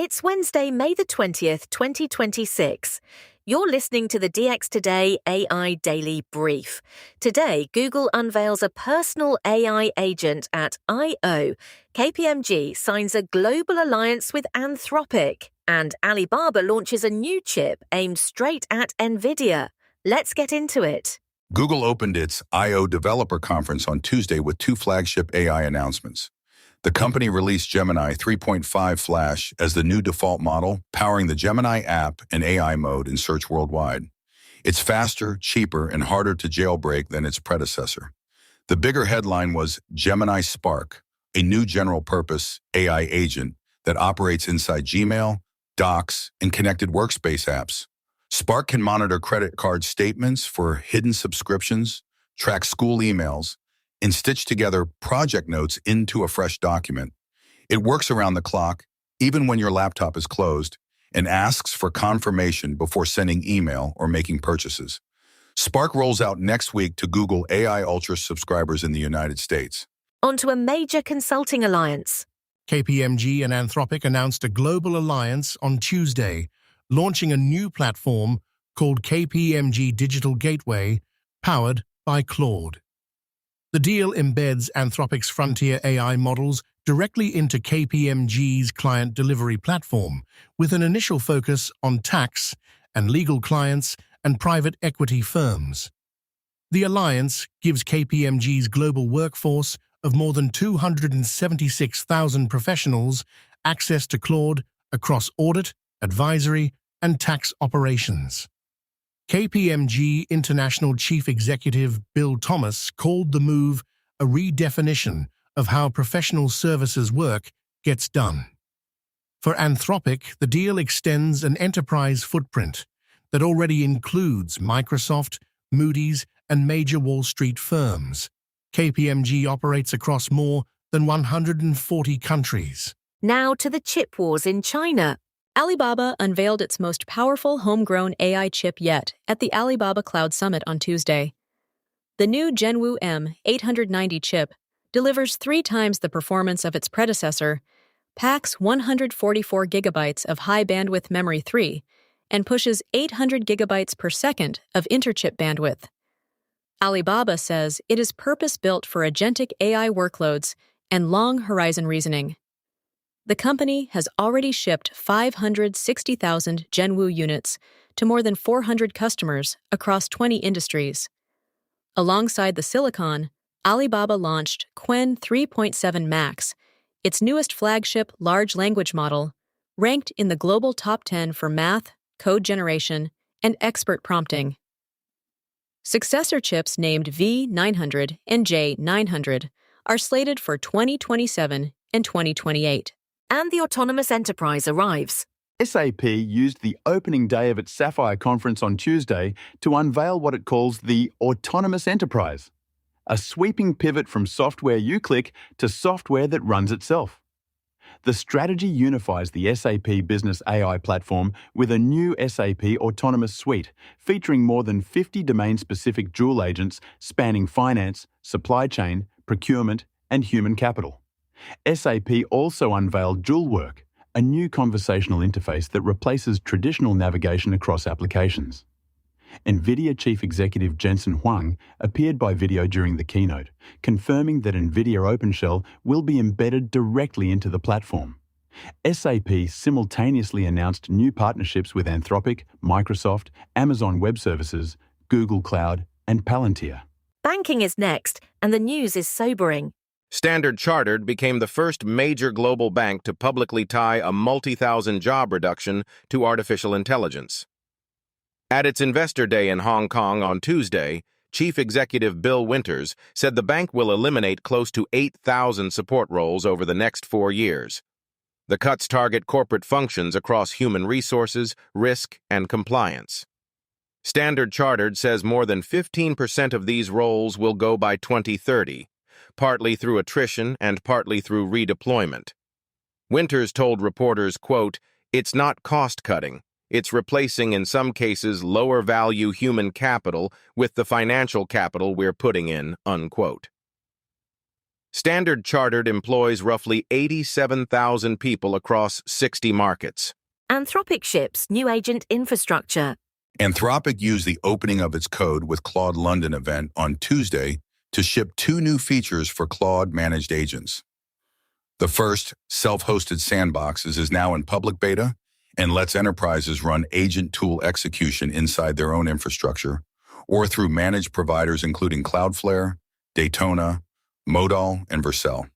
It's Wednesday, May the 20th, 2026. You're listening to the DX Today AI Daily Brief. Today, Google unveils a personal AI agent at I/O. KPMG signs a global alliance with Anthropic. And Alibaba launches a new chip aimed straight at Nvidia. Let's get into it. Google opened its I/O Developer Conference on Tuesday with two flagship AI announcements. The company released Gemini 3.5 Flash as the new default model, powering the Gemini app and AI mode in search worldwide. It's faster, cheaper, and harder to jailbreak than its predecessor. The bigger headline was Gemini Spark, a new general-purpose AI agent that operates inside Gmail, Docs, and connected workspace apps. Spark can monitor credit card statements for hidden subscriptions, track school emails, and stitch together project notes into a fresh document. It works around the clock, even when your laptop is closed, and asks for confirmation before sending email or making purchases. Spark rolls out next week to Google AI Ultra subscribers in the United States. Onto a major consulting alliance. KPMG and Anthropic announced a global alliance on Tuesday, launching a new platform called KPMG Digital Gateway, powered by Claude. The deal embeds Anthropic's frontier AI models directly into KPMG's client delivery platform, with an initial focus on tax and legal clients and private equity firms. The alliance gives KPMG's global workforce of more than 276,000 professionals access to Claude across audit, advisory, and tax operations. KPMG International Chief Executive Bill Thomas called the move a redefinition of how professional services work gets done. For Anthropic, the deal extends an enterprise footprint that already includes Microsoft, Moody's, and major Wall Street firms. KPMG operates across more than 140 countries. Now to the chip wars in China. Alibaba unveiled its most powerful homegrown AI chip yet at the Alibaba Cloud Summit on Tuesday. The new Zhenwu M890 chip delivers 3 times the performance of its predecessor, packs 144 gigabytes of high-bandwidth memory 3, and pushes 800 gigabytes per second of interchip bandwidth. Alibaba says it is purpose-built for agentic AI workloads and long-horizon reasoning. The company has already shipped 560,000 Zhenwu units to more than 400 customers across 20 industries. Alongside the silicon, Alibaba launched Qwen 3.7 Max, its newest flagship large language model, ranked in the global top 10 for math, code generation, and expert prompting. Successor chips named V900 and J900 are slated for 2027 and 2028. And the autonomous enterprise arrives. SAP used the opening day of its Sapphire conference on Tuesday to unveil what it calls the autonomous enterprise, a sweeping pivot from software you click to software that runs itself. The strategy unifies the SAP Business AI platform with a new SAP Autonomous Suite, featuring more than 50 domain-specific Joule agents spanning finance, supply chain, procurement, and human capital. SAP also unveiled Joule Work, a new conversational interface that replaces traditional navigation across applications. Nvidia Chief Executive Jensen Huang appeared by video during the keynote, confirming that Nvidia OpenShell will be embedded directly into the platform. SAP simultaneously announced new partnerships with Anthropic, Microsoft, Amazon Web Services, Google Cloud, and Palantir. Banking is next, and the news is sobering. Standard Chartered became the first major global bank to publicly tie a multi-thousand job reduction to artificial intelligence. At its investor day in Hong Kong on Tuesday, Chief Executive Bill Winters said the bank will eliminate close to 8,000 support roles over the next 4 years. The cuts target corporate functions across human resources, risk, and compliance. Standard Chartered says more than 15% of these roles will go by 2030, partly through attrition and partly through redeployment. Winters told reporters, quote, "It's not cost-cutting. It's replacing, in some cases, lower-value human capital with the financial capital we're putting in," unquote. Standard Chartered employs roughly 87,000 people across 60 markets. Anthropic ships new agent infrastructure. Anthropic used the opening of its code with Claude London event on Tuesday to ship 2 new features for Claude Managed Agents. The first, self-hosted sandboxes, is now in public beta and lets enterprises run agent tool execution inside their own infrastructure or through managed providers including Cloudflare, Daytona, Modal, and Vercel.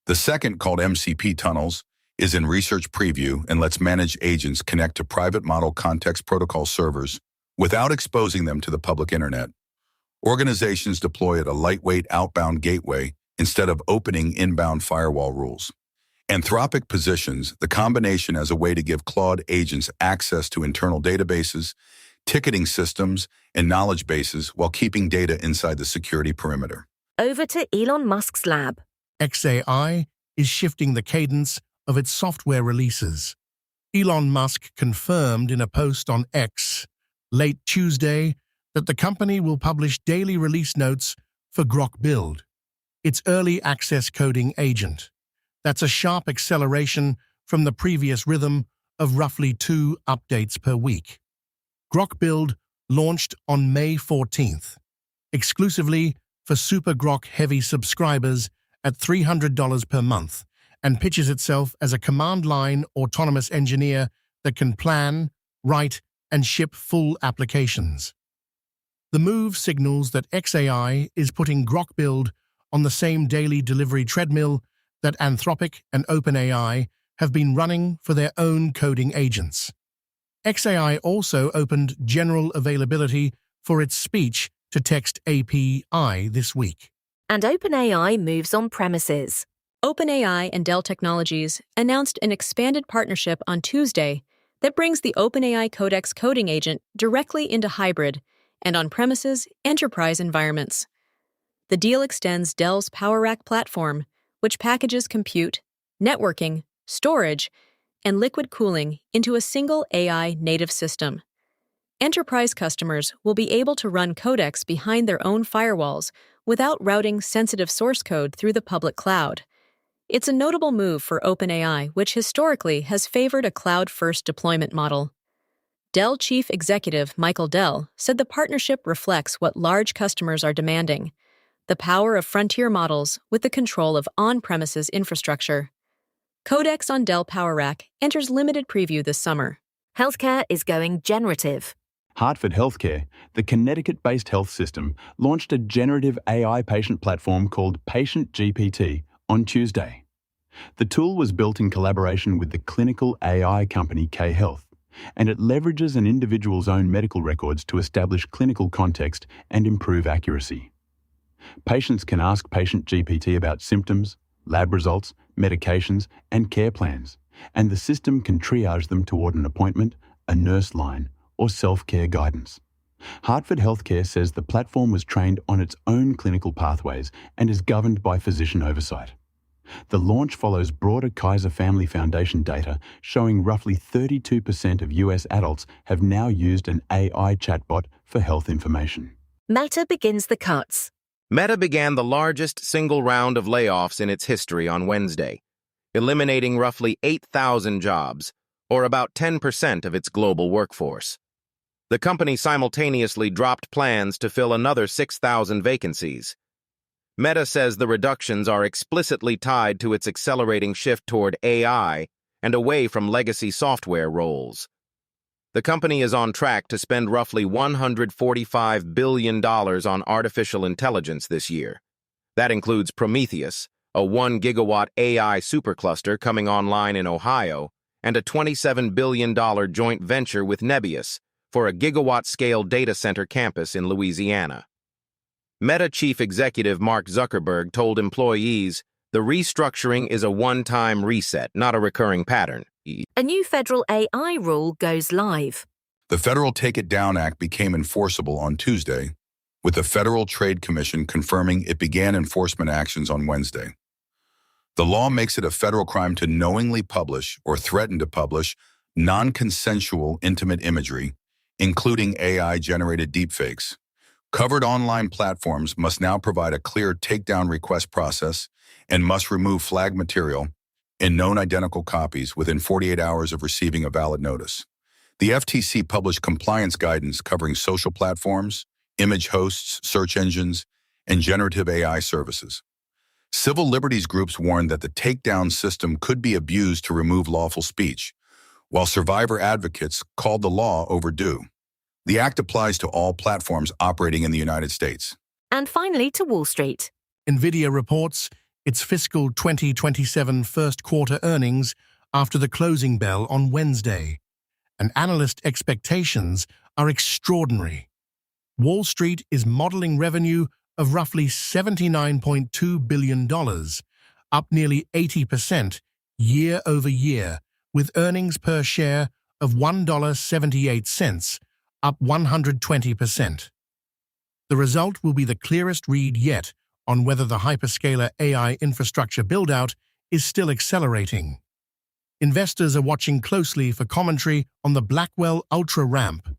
The second, called MCP Tunnels, is in research preview and lets managed agents connect to private model context protocol servers without exposing them to the public internet. Organizations deploy at a lightweight outbound gateway instead of opening inbound firewall rules. Anthropic positions the combination as a way to give Claude agents access to internal databases, ticketing systems, and knowledge bases while keeping data inside the security perimeter. Over to Elon Musk's lab. XAI is shifting the cadence of its software releases. Elon Musk confirmed in a post on X late Tuesday that the company will publish daily release notes for Grok Build, its early access coding agent. That's a sharp acceleration from the previous rhythm of roughly 2 updates per week. Grok Build launched on May 14th, exclusively for Super Grok Heavy subscribers at $300 per month, and pitches itself as a command-line autonomous engineer that can plan, write, and ship full applications. The move signals that XAI is putting Grok Build on the same daily delivery treadmill that Anthropic and OpenAI have been running for their own coding agents. XAI also opened general availability for its speech-to-text API this week. And OpenAI moves on premises. OpenAI and Dell Technologies announced an expanded partnership on Tuesday that brings the OpenAI Codex coding agent directly into hybrid and on-premises enterprise environments. The deal extends Dell's PowerRack platform, which packages compute, networking, storage, and liquid cooling into a single AI native system. Enterprise customers will be able to run Codex behind their own firewalls without routing sensitive source code through the public cloud. It's a notable move for OpenAI, which historically has favored a cloud-first deployment model. Dell Chief Executive Michael Dell said the partnership reflects what large customers are demanding: the power of frontier models with the control of on-premises infrastructure. Codex on Dell PowerRack enters limited preview this summer. Healthcare is going generative. Hartford HealthCare, the Connecticut-based health system, launched a generative AI patient platform called PatientGPT on Tuesday. The tool was built in collaboration with the clinical AI company K-Health, and it leverages an individual's own medical records to establish clinical context and improve accuracy. Patients can ask PatientGPT about symptoms, lab results, medications, and care plans, and the system can triage them toward an appointment, a nurse line, or self-care guidance. Hartford HealthCare says the platform was trained on its own clinical pathways and is governed by physician oversight. The launch follows broader Kaiser Family Foundation data showing roughly 32% of US adults have now used an AI chatbot for health information. Meta begins the cuts. Meta began the largest single round of layoffs in its history on Wednesday, eliminating roughly 8,000 jobs, or about 10% of its global workforce. The company simultaneously dropped plans to fill another 6,000 vacancies. Meta says the reductions are explicitly tied to its accelerating shift toward AI and away from legacy software roles. The company is on track to spend roughly $145 billion on artificial intelligence this year. That includes Prometheus, a 1-gigawatt AI supercluster coming online in Ohio, and a $27 billion joint venture with Nebius for a gigawatt-scale data center campus in Louisiana. Meta chief executive Mark Zuckerberg told employees, "The restructuring is a one-time reset, not a recurring pattern." A new federal AI rule goes live. The Federal Take It Down Act became enforceable on Tuesday, with the Federal Trade Commission confirming it began enforcement actions on Wednesday. The law makes it a federal crime to knowingly publish or threaten to publish non-consensual intimate imagery, including AI-generated deepfakes, Covered online platforms must now provide a clear takedown request process and must remove flag material in known identical copies within 48 hours of receiving a valid notice. The FTC published compliance guidance covering social platforms, image hosts, search engines, and generative AI services. Civil liberties groups warned that the takedown system could be abused to remove lawful speech, while survivor advocates called the law overdue. The act applies to all platforms operating in the United States. And finally, to Wall Street. Nvidia reports its fiscal 2027 first quarter earnings after the closing bell on Wednesday, and analyst expectations are extraordinary. Wall Street is modeling revenue of roughly $79.2 billion, up nearly 80% year over year, with earnings per share of $1.78, up 120%. The result will be the clearest read yet on whether the hyperscaler AI infrastructure build-out is still accelerating. Investors are watching closely for commentary on the Blackwell Ultra ramp,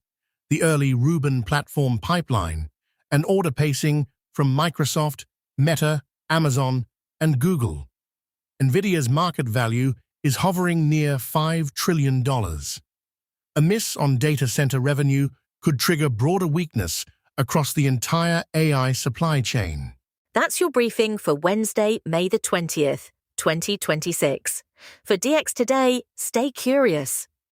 the early Rubin platform pipeline, and order pacing from Microsoft, Meta, Amazon, and Google. Nvidia's market value is hovering near $5 trillion. A miss on data center revenue could trigger broader weakness across the entire AI supply chain. That's your briefing for Wednesday, May the 20th, 2026. For DX Today, stay curious.